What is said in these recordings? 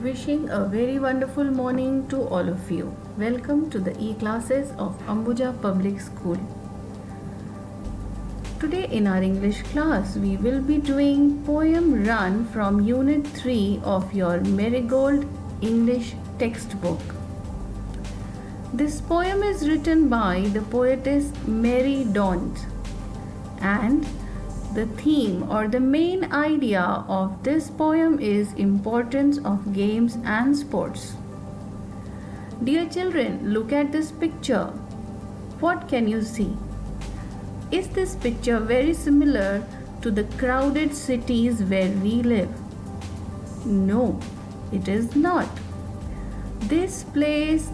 Wishing a very wonderful morning to all of you. Welcome to the e-classes of Ambuja Public School. Today in our English class, we will be doing poem Run from Unit 3 of your Marigold English textbook. This poem is written by the poetess Mary Daunt, and the theme or the main idea of this poem is importance of games and sports. Dear children, look at this picture. What can you see? Is this picture very similar to the crowded cities where we live? No, it is not. This place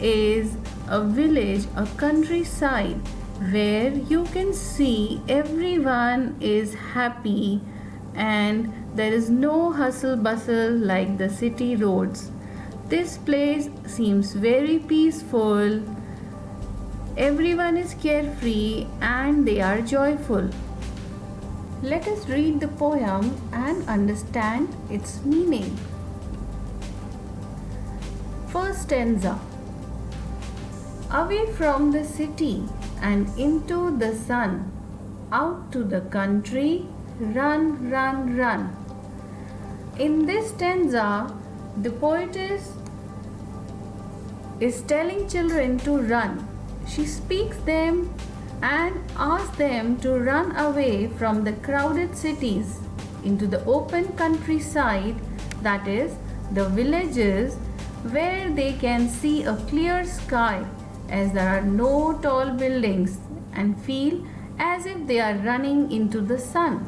is a village, a countryside, where you can see everyone is happy and there is no hustle bustle like the city roads. This place seems very peaceful. Everyone is carefree and they are joyful. Let us read the poem and understand its meaning. First stanza. Away from the city and into the sun, out to the country, run, run, run. In this stanza, the poetess is telling children to run. She speaks them and asks them to run away from the crowded cities into the open countryside, that is, the villages where they can see a clear sky, as there are no tall buildings, and feel as if they are running into the sun.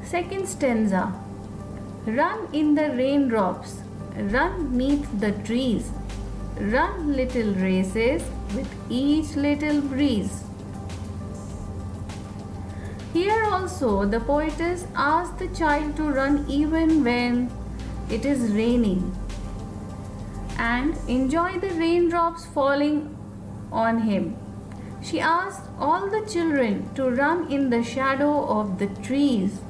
Second stanza. Run in the raindrops, run neath the trees, run little races with each little breeze. Here also the poetess asks the child to run even when it is raining, and enjoy the raindrops falling on him. She asks all the children to run in the shadow of the trees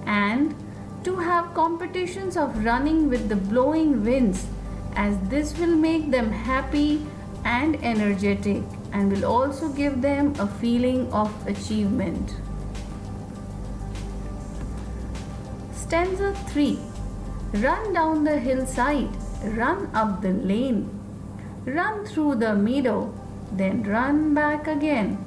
and to have competitions of running with the blowing winds, as this will make them happy and energetic and will also give them a feeling of achievement. Stanza 3. Run down the hillside, run up the lane, run through the meadow, then run back again.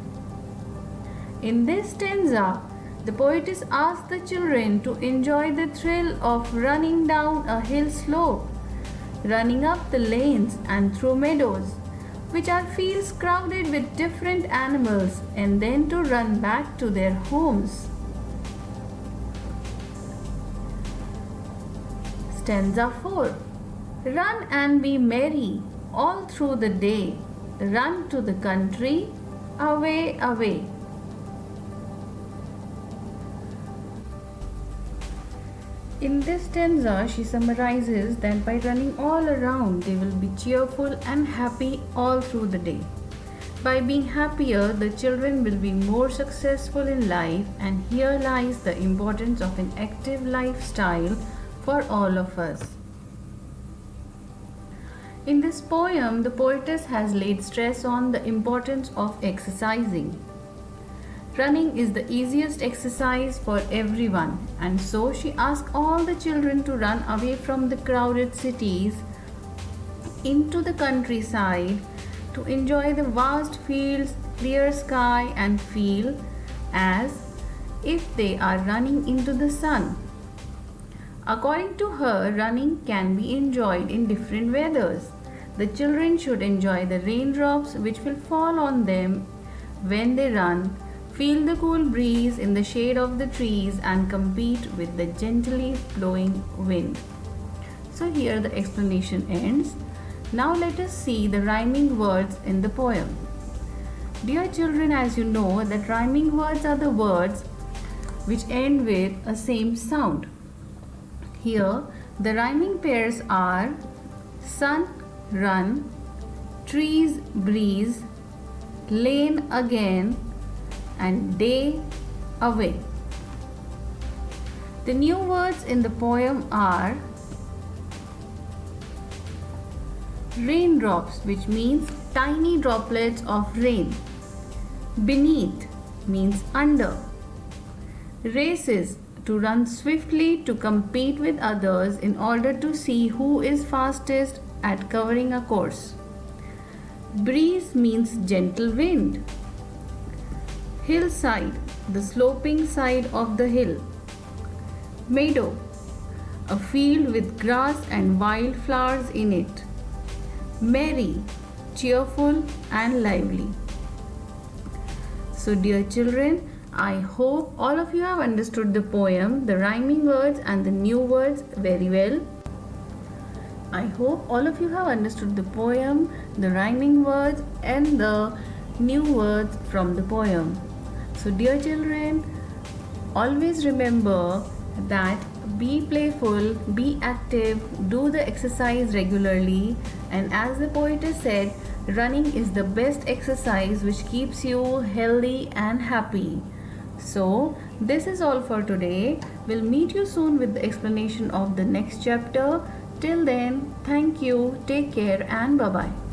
In this stanza, the poetess asks the children to enjoy the thrill of running down a hill slope, running up the lanes and through meadows, which are fields crowded with different animals, and then to run back to their homes. Stanza 4. Run and be merry all through the day. Run to the country, away, away. In this stanza, she summarizes that by running all around, they will be cheerful and happy all through the day. By being happier, the children will be more successful in life, and here lies the importance of an active lifestyle for all of us. In this poem, the poetess has laid stress on the importance of exercising. Running is the easiest exercise for everyone, and so she asks all the children to run away from the crowded cities into the countryside to enjoy the vast fields, clear sky, and feel as if they are running into the sun. According to her, running can be enjoyed in different weathers. The children should enjoy the raindrops which will fall on them when they run, feel the cool breeze in the shade of the trees, and compete with the gently blowing wind. So here the explanation ends. Now let us see the rhyming words in the poem. Dear children, as you know that rhyming words are the words which end with a same sound. Here the rhyming pairs are sun, run, trees, breeze, lane, again, and day, away. The new words in the poem are raindrops, which means tiny droplets of rain. Beneath means under. Races, to run swiftly to compete with others in order to see who is fastest at covering a course. Breeze means gentle wind. Hillside, the sloping side of the hill. Meadow, a field with grass and wildflowers in it. Merry, cheerful and lively. So dear children, I hope all of you have understood the poem, the rhyming words and the new words very well. I hope all of you have understood the poem, the rhyming words and the new words from the poem. So dear children, always remember that be playful, be active, do the exercise regularly, and as the poet has said, running is the best exercise which keeps you healthy and happy. So this is all for today. We'll meet you soon with the explanation of the next chapter. Till then, thank you, take care and bye-bye.